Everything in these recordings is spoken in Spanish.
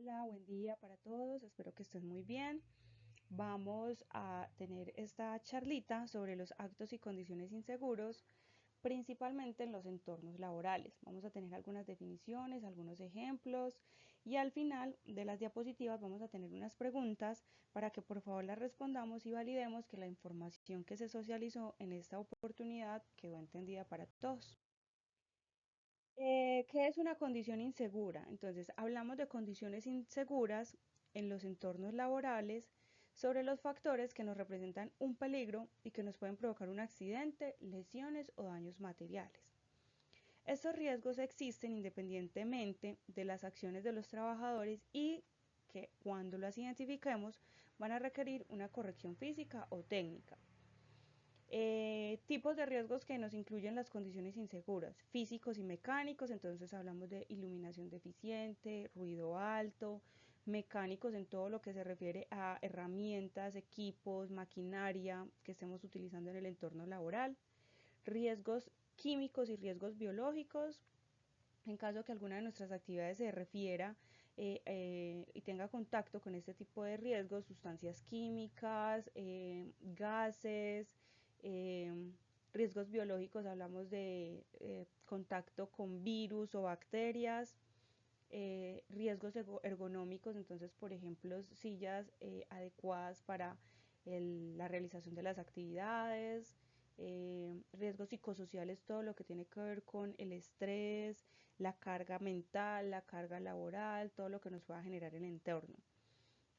Hola, buen día para todos, espero que estén muy bien. Vamos a tener esta charlita sobre los actos y condiciones inseguros, principalmente en los entornos laborales. Vamos a tener algunas definiciones, algunos ejemplos y al final de las diapositivas vamos a tener unas preguntas para que por favor las respondamos y validemos que la información que se socializó en esta oportunidad quedó entendida para todos. ¿Qué es una condición insegura? Entonces, hablamos de condiciones inseguras en los entornos laborales sobre los factores que nos representan un peligro y que nos pueden provocar un accidente, lesiones o daños materiales. Estos riesgos existen independientemente de las acciones de los trabajadores y que cuando las identifiquemos van a requerir una corrección física o técnica. Tipos de riesgos que nos incluyen las condiciones inseguras, físicos y mecánicos, entonces hablamos de iluminación deficiente, ruido alto, mecánicos en todo lo que se refiere a herramientas, equipos, maquinaria que estemos utilizando en el entorno laboral, riesgos químicos y riesgos biológicos, en caso que alguna de nuestras actividades se refiera y tenga contacto con este tipo de riesgos, sustancias químicas, gases, eh, riesgos biológicos, hablamos de contacto con virus o bacterias, riesgos ergonómicos, entonces, por ejemplo, sillas adecuadas para la realización de las actividades, riesgos psicosociales, todo lo que tiene que ver con el estrés, la carga mental, la carga laboral, todo lo que nos pueda generar el entorno.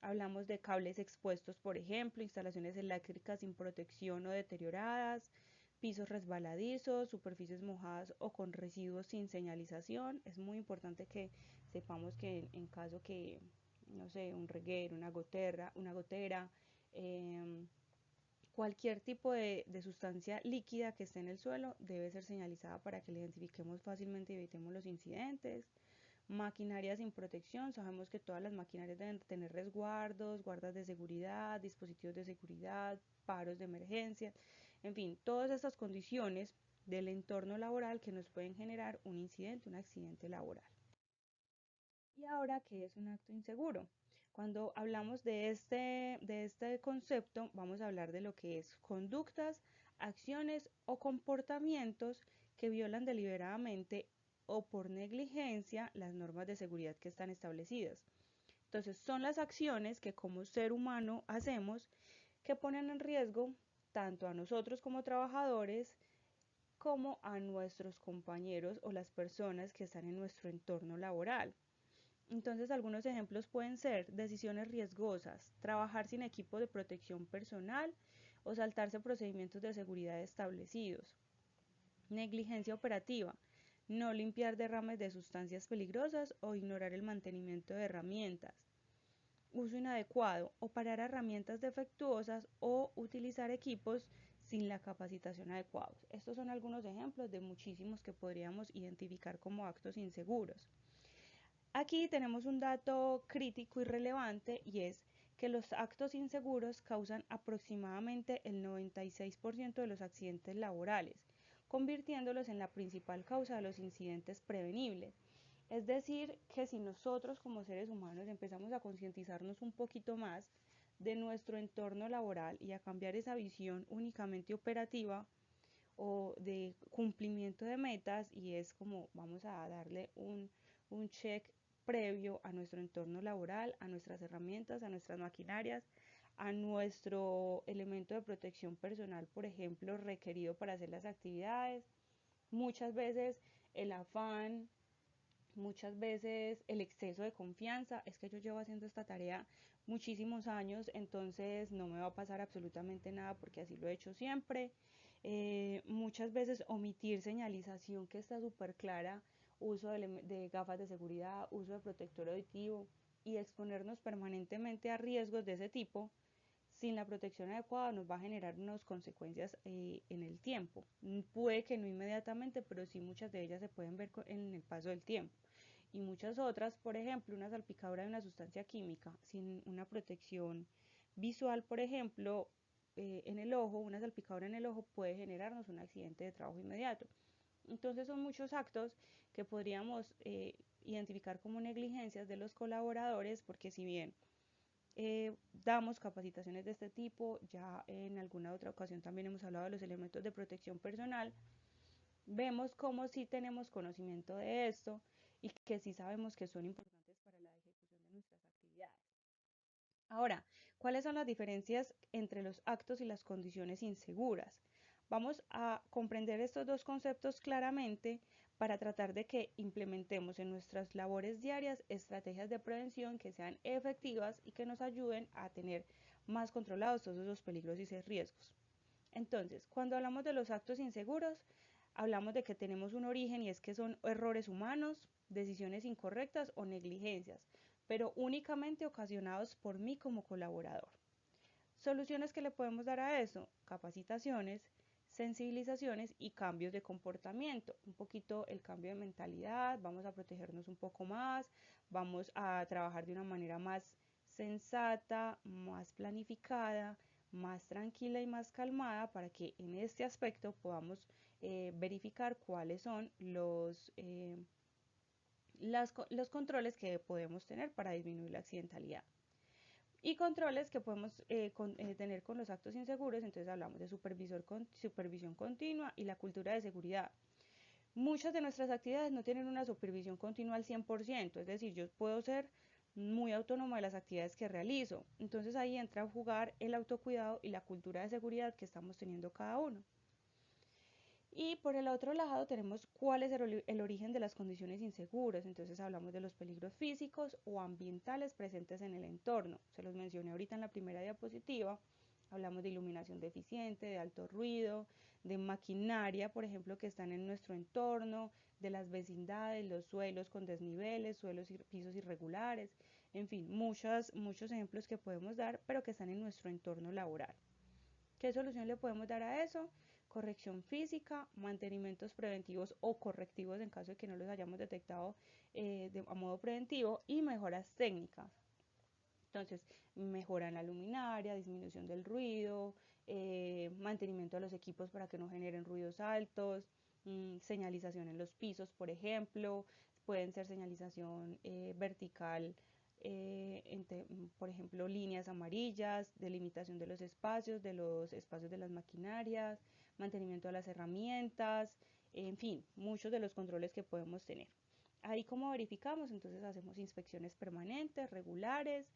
Hablamos de cables expuestos, por ejemplo, instalaciones eléctricas sin protección o deterioradas, pisos resbaladizos, superficies mojadas o con residuos sin señalización. Es muy importante que sepamos que en caso que, no sé, un reguero, una gotera, eh, cualquier tipo de sustancia líquida que esté en el suelo debe ser señalizada para que la identifiquemos fácilmente y evitemos los incidentes. Maquinaria sin protección, sabemos que todas las maquinarias deben tener resguardos, guardas de seguridad, dispositivos de seguridad, paros de emergencia, en fin, todas estas condiciones del entorno laboral que nos pueden generar un incidente, un accidente laboral. ¿Y ahora qué es un acto inseguro? Cuando hablamos de este concepto, vamos a hablar de lo que es conductas, acciones o comportamientos que violan deliberadamente o por negligencia las normas de seguridad que están establecidas. Entonces, son las acciones que como ser humano hacemos que ponen en riesgo tanto a nosotros como trabajadores como a nuestros compañeros o las personas que están en nuestro entorno laboral. Entonces, algunos ejemplos pueden ser decisiones riesgosas, trabajar sin equipo de protección personal o saltarse procedimientos de seguridad establecidos. Negligencia operativa, no limpiar derrames de sustancias peligrosas o ignorar el mantenimiento de herramientas. Uso inadecuado, o parar herramientas defectuosas o utilizar equipos sin la capacitación adecuada. Estos son algunos ejemplos de muchísimos que podríamos identificar como actos inseguros. Aquí tenemos un dato crítico y relevante y es que los actos inseguros causan aproximadamente el 96% de los accidentes laborales, convirtiéndolos en la principal causa de los incidentes prevenibles. Es decir, que si nosotros como seres humanos empezamos a concientizarnos un poquito más de nuestro entorno laboral y a cambiar esa visión únicamente operativa o de cumplimiento de metas, y es como vamos a darle un check previo a nuestro entorno laboral, a nuestras herramientas, a nuestras maquinarias, a nuestro elemento de protección personal, por ejemplo, requerido para hacer las actividades. Muchas veces el afán, muchas veces el exceso de confianza, es que yo llevo haciendo esta tarea muchísimos años, entonces no me va a pasar absolutamente nada porque así lo he hecho siempre. Muchas veces omitir señalización que está súper clara, uso de gafas de seguridad, uso de protector auditivo y exponernos permanentemente a riesgos de ese tipo sin la protección adecuada nos va a generar unas consecuencias en el tiempo. Puede que no inmediatamente, pero sí muchas de ellas se pueden ver en el paso del tiempo. Y muchas otras, por ejemplo, una salpicadura de una sustancia química sin una protección visual, por ejemplo, en el ojo, una salpicadura en el ojo puede generarnos un accidente de trabajo inmediato. Entonces son muchos actos que podríamos identificar como negligencias de los colaboradores, porque si bien damos capacitaciones de este tipo, ya en alguna otra ocasión también hemos hablado de los elementos de protección personal, vemos cómo sí tenemos conocimiento de esto y que sí sabemos que son importantes para la ejecución de nuestras actividades. Ahora, ¿cuáles son las diferencias entre los actos y las condiciones inseguras? Vamos a comprender estos dos conceptos claramente para tratar de que implementemos en nuestras labores diarias estrategias de prevención que sean efectivas y que nos ayuden a tener más controlados todos esos peligros y esos riesgos. Entonces, cuando hablamos de los actos inseguros, hablamos de que tenemos un origen y es que son errores humanos, decisiones incorrectas o negligencias, pero únicamente ocasionados por mí como colaborador. Soluciones que le podemos dar a eso: capacitaciones, sensibilizaciones y cambios de comportamiento. Un poquito el cambio de mentalidad, vamos a protegernos un poco más, vamos a trabajar de una manera más sensata, más planificada, más tranquila y más calmada para que en este aspecto podamos verificar cuáles son los controles que podemos tener para disminuir la accidentalidad y controles que podemos tener con los actos inseguros. Entonces hablamos de supervisión continua y la cultura de seguridad. Muchas de nuestras actividades no tienen una supervisión continua al 100%, es decir, yo puedo ser muy autónoma de las actividades que realizo. Entonces ahí entra a jugar el autocuidado y la cultura de seguridad que estamos teniendo cada uno. Y por el otro lado tenemos cuál es el origen de las condiciones inseguras. Entonces hablamos de los peligros físicos o ambientales presentes en el entorno. Se los mencioné ahorita en la primera diapositiva. Hablamos de iluminación deficiente, de alto ruido, de maquinaria, por ejemplo, que están en nuestro entorno, de las vecindades, los suelos con desniveles, suelos y pisos irregulares, en fin, muchos ejemplos que podemos dar, pero que están en nuestro entorno laboral. ¿Qué solución le podemos dar a eso? Corrección física, mantenimientos preventivos o correctivos en caso de que no los hayamos detectado a modo preventivo, y mejoras técnicas. Entonces, mejora en la luminaria, disminución del ruido, mantenimiento de los equipos para que no generen ruidos altos, señalización en los pisos, por ejemplo, pueden ser señalización vertical, por ejemplo, líneas amarillas, delimitación de los espacios de las maquinarias, mantenimiento de las herramientas, en fin, muchos de los controles que podemos tener. Ahí, ¿cómo verificamos? Entonces hacemos inspecciones permanentes, regulares.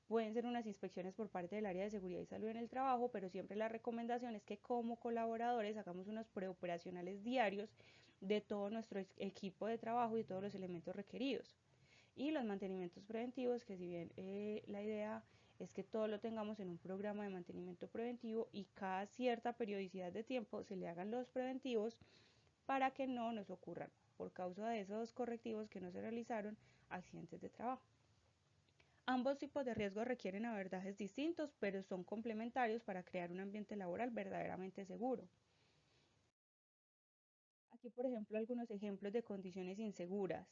Pueden ser unas inspecciones por parte del área de seguridad y salud en el trabajo, pero siempre la recomendación es que como colaboradores hagamos unos preoperacionales diarios de todo nuestro equipo de trabajo y todos los elementos requeridos. Y los mantenimientos preventivos, que si bien la idea es que todo lo tengamos en un programa de mantenimiento preventivo y cada cierta periodicidad de tiempo se le hagan los preventivos para que no nos ocurran, por causa de esos correctivos que no se realizaron, accidentes de trabajo. Ambos tipos de riesgos requieren abordajes distintos, pero son complementarios para crear un ambiente laboral verdaderamente seguro. Aquí, por ejemplo, algunos ejemplos de condiciones inseguras.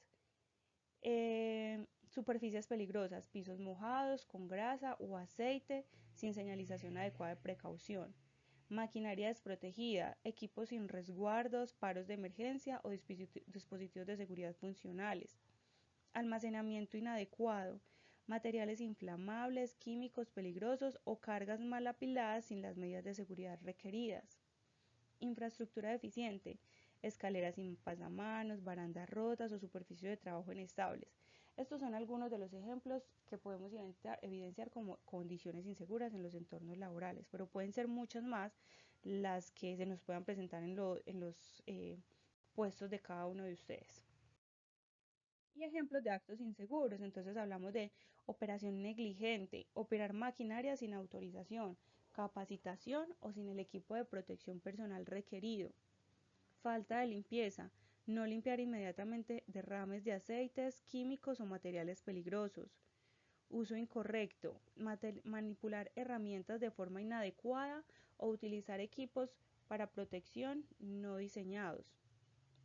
Superficies peligrosas, pisos mojados con grasa o aceite sin señalización adecuada de precaución, maquinaria desprotegida, equipos sin resguardos, paros de emergencia o dispositivos de seguridad funcionales, almacenamiento inadecuado, materiales inflamables, químicos peligrosos o cargas mal apiladas sin las medidas de seguridad requeridas. Infraestructura deficiente, escaleras sin pasamanos, barandas rotas o superficies de trabajo inestables. Estos son algunos de los ejemplos que podemos evidenciar como condiciones inseguras en los entornos laborales, pero pueden ser muchas más las que se nos puedan presentar en los puestos de cada uno de ustedes. Y ejemplos de actos inseguros. Entonces hablamos de operación negligente, operar maquinaria sin autorización, capacitación o sin el equipo de protección personal requerido, falta de limpieza, no limpiar inmediatamente derrames de aceites, químicos o materiales peligrosos, uso incorrecto, manipular herramientas de forma inadecuada o utilizar equipos para protección no diseñados,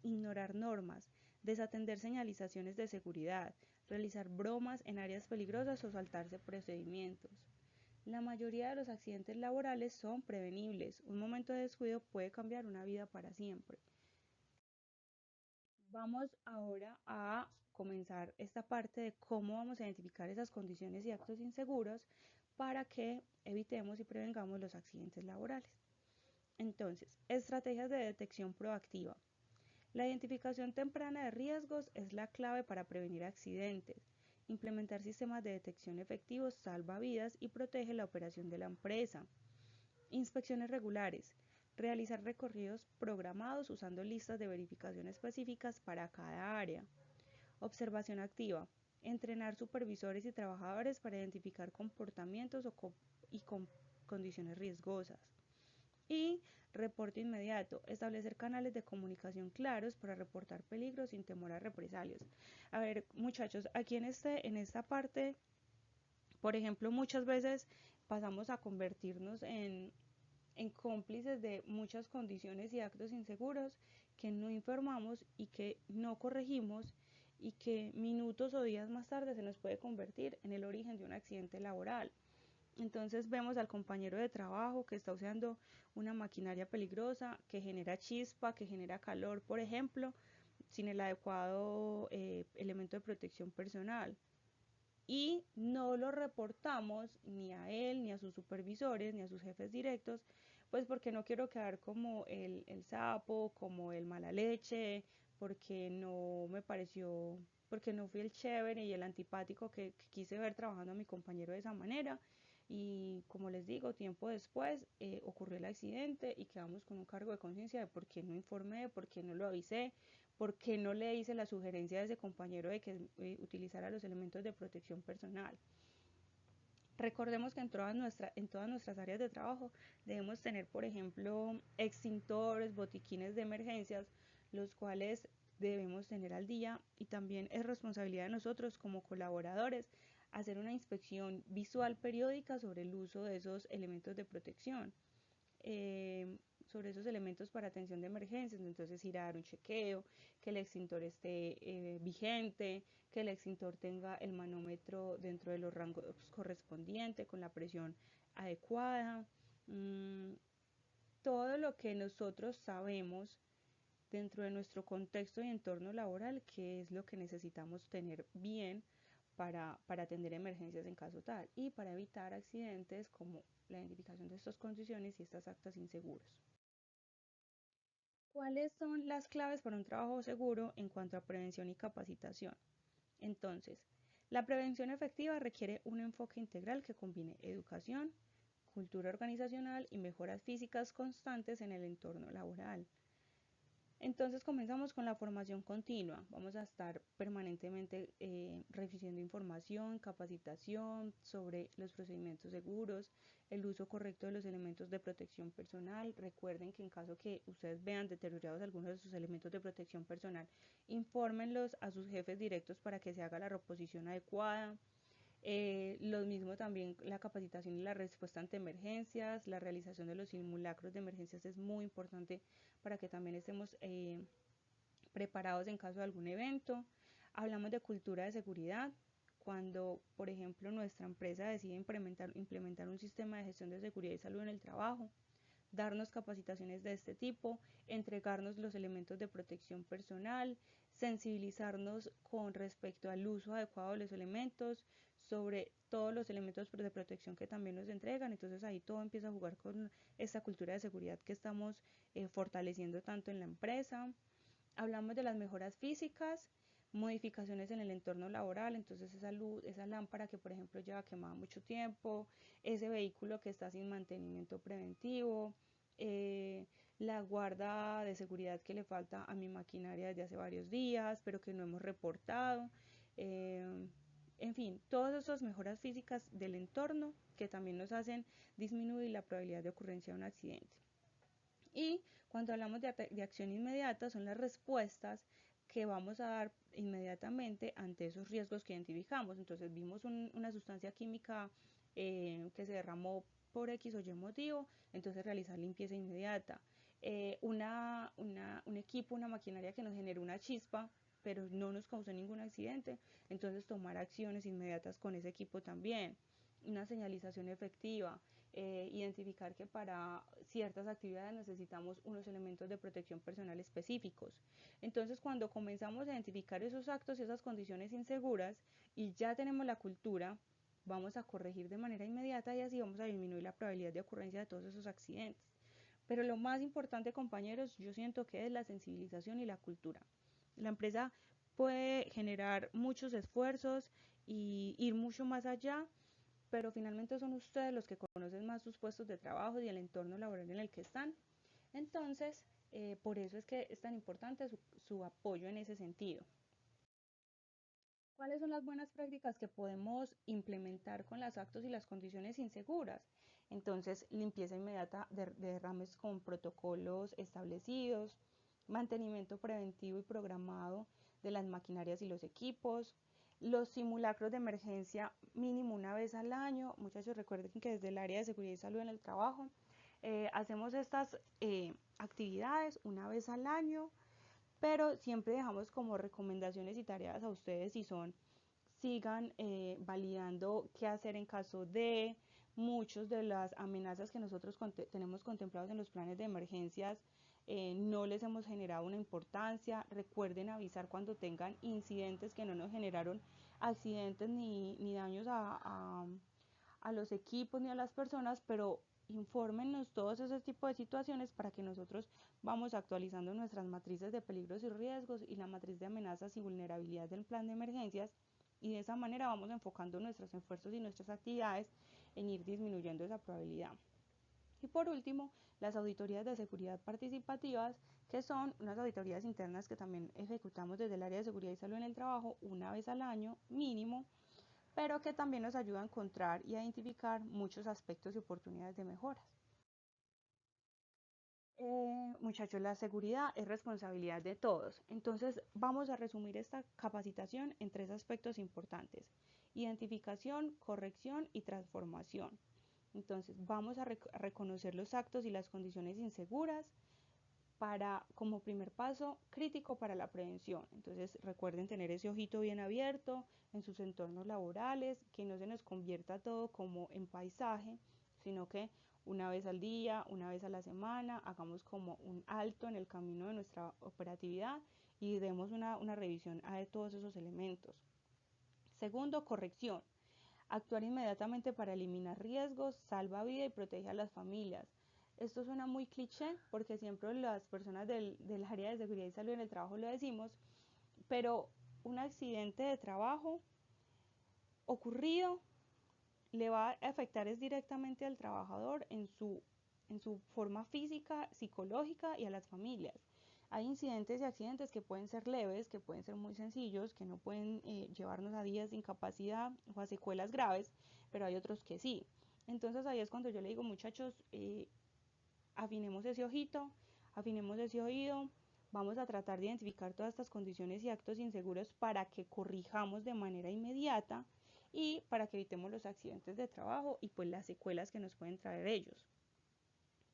ignorar normas, desatender señalizaciones de seguridad, realizar bromas en áreas peligrosas o saltarse procedimientos. La mayoría de los accidentes laborales son prevenibles. Un momento de descuido puede cambiar una vida para siempre. Vamos ahora a comenzar esta parte de cómo vamos a identificar esas condiciones y actos inseguros para que evitemos y prevengamos los accidentes laborales. Entonces, estrategias de detección proactiva. La identificación temprana de riesgos es la clave para prevenir accidentes. Implementar sistemas de detección efectivos salva vidas y protege la operación de la empresa. Inspecciones regulares. Realizar recorridos programados usando listas de verificación específicas para cada área. Observación activa. Entrenar supervisores y trabajadores para identificar comportamientos y condiciones riesgosas. Y reporte inmediato. Establecer canales de comunicación claros para reportar peligros sin temor a represalias. A ver, muchachos, aquí en esta parte, por ejemplo, muchas veces pasamos a convertirnos en cómplices de muchas condiciones y actos inseguros que no informamos y que no corregimos y que minutos o días más tarde se nos puede convertir en el origen de un accidente laboral. Entonces vemos al compañero de trabajo que está usando una maquinaria peligrosa, que genera chispa, que genera calor, por ejemplo, sin el adecuado elemento de protección personal. Y no lo reportamos ni a él, ni a sus supervisores, ni a sus jefes directos, pues porque no quiero quedar como el sapo, como el mala leche, porque no me pareció, porque no fui el chévere y el antipático que quise ver trabajando a mi compañero de esa manera. Y como les digo, tiempo después ocurrió el accidente y quedamos con un cargo de conciencia de por qué no informé, por qué no lo avisé, por qué no le hice la sugerencia a ese compañero de que utilizara los elementos de protección personal. Recordemos que en todas nuestras áreas de trabajo debemos tener, por ejemplo, extintores, botiquines de emergencias, los cuales debemos tener al día, y también es responsabilidad de nosotros como colaboradores hacer una inspección visual periódica sobre el uso de esos elementos de protección. Sobre esos elementos para atención de emergencias, entonces ir a dar un chequeo, que el extintor esté vigente, que el extintor tenga el manómetro dentro de los rangos correspondientes, con la presión adecuada, todo lo que nosotros sabemos dentro de nuestro contexto y entorno laboral, que es lo que necesitamos tener bien para atender emergencias en caso tal y para evitar accidentes como la identificación de estas condiciones y estas actas inseguros. ¿Cuáles son las claves para un trabajo seguro en cuanto a prevención y capacitación? Entonces, la prevención efectiva requiere un enfoque integral que combine educación, cultura organizacional y mejoras físicas constantes en el entorno laboral. Entonces comenzamos con la formación continua. Vamos a estar permanentemente recibiendo información, capacitación sobre los procedimientos seguros, el uso correcto de los elementos de protección personal. Recuerden que en caso que ustedes vean deteriorados algunos de sus elementos de protección personal, infórmenlos a sus jefes directos para que se haga la reposición adecuada. Lo mismo también la capacitación y la respuesta ante emergencias, la realización de los simulacros de emergencias es muy importante para que también estemos preparados en caso de algún evento. Hablamos de cultura de seguridad, cuando por ejemplo nuestra empresa decide implementar un sistema de gestión de seguridad y salud en el trabajo, darnos capacitaciones de este tipo, entregarnos los elementos de protección personal, sensibilizarnos con respecto al uso adecuado de los elementos, sobre todos los elementos de protección que también nos entregan. Entonces ahí todo empieza a jugar con esta cultura de seguridad que estamos fortaleciendo tanto en la empresa. Hablamos de las mejoras físicas, modificaciones en el entorno laboral, entonces esa luz, esa lámpara que por ejemplo lleva quemada mucho tiempo, ese vehículo que está sin mantenimiento preventivo, la guarda de seguridad que le falta a mi maquinaria desde hace varios días, pero que no hemos reportado. En fin, todas esas mejoras físicas del entorno que también nos hacen disminuir la probabilidad de ocurrencia de un accidente. Y cuando hablamos de acción inmediata, son las respuestas que vamos a dar inmediatamente ante esos riesgos que identificamos. Entonces vimos una sustancia química que se derramó por X o Y motivo, entonces realizar limpieza inmediata. Un equipo, una maquinaria que nos generó una chispa, pero no nos causó ningún accidente, entonces tomar acciones inmediatas con ese equipo también. una señalización efectiva, identificar que para ciertas actividades necesitamos unos elementos de protección personal específicos. Entonces, cuando comenzamos a identificar esos actos y esas condiciones inseguras y ya tenemos la cultura, vamos a corregir de manera inmediata y así vamos a disminuir la probabilidad de ocurrencia de todos esos accidentes. Pero lo más importante, compañeros, yo siento que es la sensibilización y la cultura. La empresa puede generar muchos esfuerzos y ir mucho más allá, pero finalmente son ustedes los que conocen más sus puestos de trabajo y el entorno laboral en el que están. Entonces, por eso es que es tan importante su apoyo en ese sentido. ¿Cuáles son las buenas prácticas que podemos implementar con los actos y las condiciones inseguras? Entonces, limpieza inmediata de derrames con protocolos establecidos, mantenimiento preventivo y programado de las maquinarias y los equipos, los simulacros de emergencia mínimo una vez al año. Muchachos, recuerden que desde el área de seguridad y salud en el trabajo hacemos estas actividades una vez al año, pero siempre dejamos como recomendaciones y tareas a ustedes si son, sigan validando qué hacer en caso de muchos de las amenazas que nosotros tenemos contemplados en los planes de emergencias. No les hemos generado una importancia. Recuerden avisar cuando tengan incidentes que no nos generaron accidentes ni daños a los equipos ni a las personas, pero infórmenos todos esos tipos de situaciones para que nosotros vamos actualizando nuestras matrices de peligros y riesgos y la matriz de amenazas y vulnerabilidad del plan de emergencias, y de esa manera vamos enfocando nuestros esfuerzos y nuestras actividades en ir disminuyendo esa probabilidad. Y por último, las auditorías de seguridad participativas, que son unas auditorías internas que también ejecutamos desde el área de seguridad y salud en el trabajo una vez al año mínimo, pero que también nos ayuda a encontrar y a identificar muchos aspectos y oportunidades de mejoras. Muchachos, la seguridad es responsabilidad de todos. Entonces, vamos a resumir esta capacitación en tres aspectos importantes: identificación, corrección y transformación. Entonces, vamos a reconocer los actos y las condiciones inseguras como primer paso crítico para la prevención. Entonces, recuerden tener ese ojito bien abierto en sus entornos laborales, que no se nos convierta todo como en paisaje, sino que una vez al día, una vez a la semana, hagamos como un alto en el camino de nuestra operatividad y demos una revisión a todos esos elementos. Segundo, corrección. Actuar inmediatamente para eliminar riesgos, salva vida y protege a las familias. Esto suena muy cliché porque siempre las personas del área de seguridad y salud en el trabajo lo decimos, pero un accidente de trabajo ocurrido le va a afectar directamente al trabajador en su forma física, psicológica y a las familias. Hay incidentes y accidentes que pueden ser leves, que pueden ser muy sencillos, que no pueden llevarnos a días de incapacidad o a secuelas graves, pero hay otros que sí. Entonces ahí es cuando yo le digo, muchachos, afinemos ese ojito, afinemos ese oído, vamos a tratar de identificar todas estas condiciones y actos inseguros para que corrijamos de manera inmediata y para que evitemos los accidentes de trabajo y pues las secuelas que nos pueden traer ellos.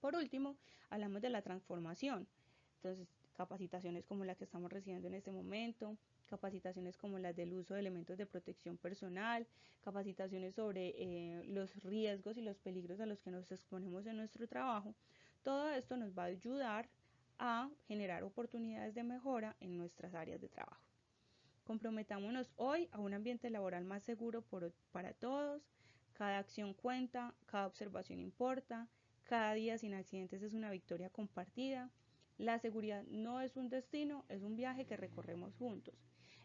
Por último, hablamos de la transformación. Entonces, capacitaciones como la que estamos recibiendo en este momento, capacitaciones como las del uso de elementos de protección personal, capacitaciones sobre los riesgos y los peligros a los que nos exponemos en nuestro trabajo. Todo esto nos va a ayudar a generar oportunidades de mejora en nuestras áreas de trabajo. Comprometámonos hoy a un ambiente laboral más seguro para todos. Cada acción cuenta, cada observación importa, cada día sin accidentes es una victoria compartida. La seguridad no es un destino, es un viaje que recorremos juntos.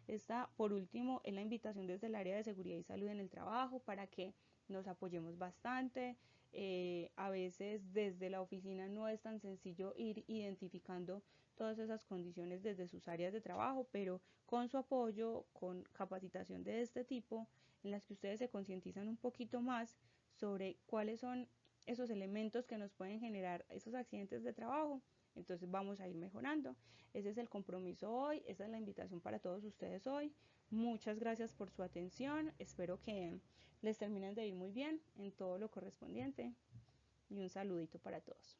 Esta, por último, es la invitación desde el área de seguridad y salud en el trabajo para que nos apoyemos bastante. A veces desde la oficina no es tan sencillo ir identificando todas esas condiciones desde sus áreas de trabajo, pero con su apoyo, con capacitación de este tipo, en las que ustedes se concientizan un poquito más sobre cuáles son esos elementos que nos pueden generar esos accidentes de trabajo, entonces vamos a ir mejorando. Ese es el compromiso hoy, esa es la invitación para todos ustedes hoy. Muchas gracias por su atención, espero que les terminen de ir muy bien en todo lo correspondiente y un saludito para todos.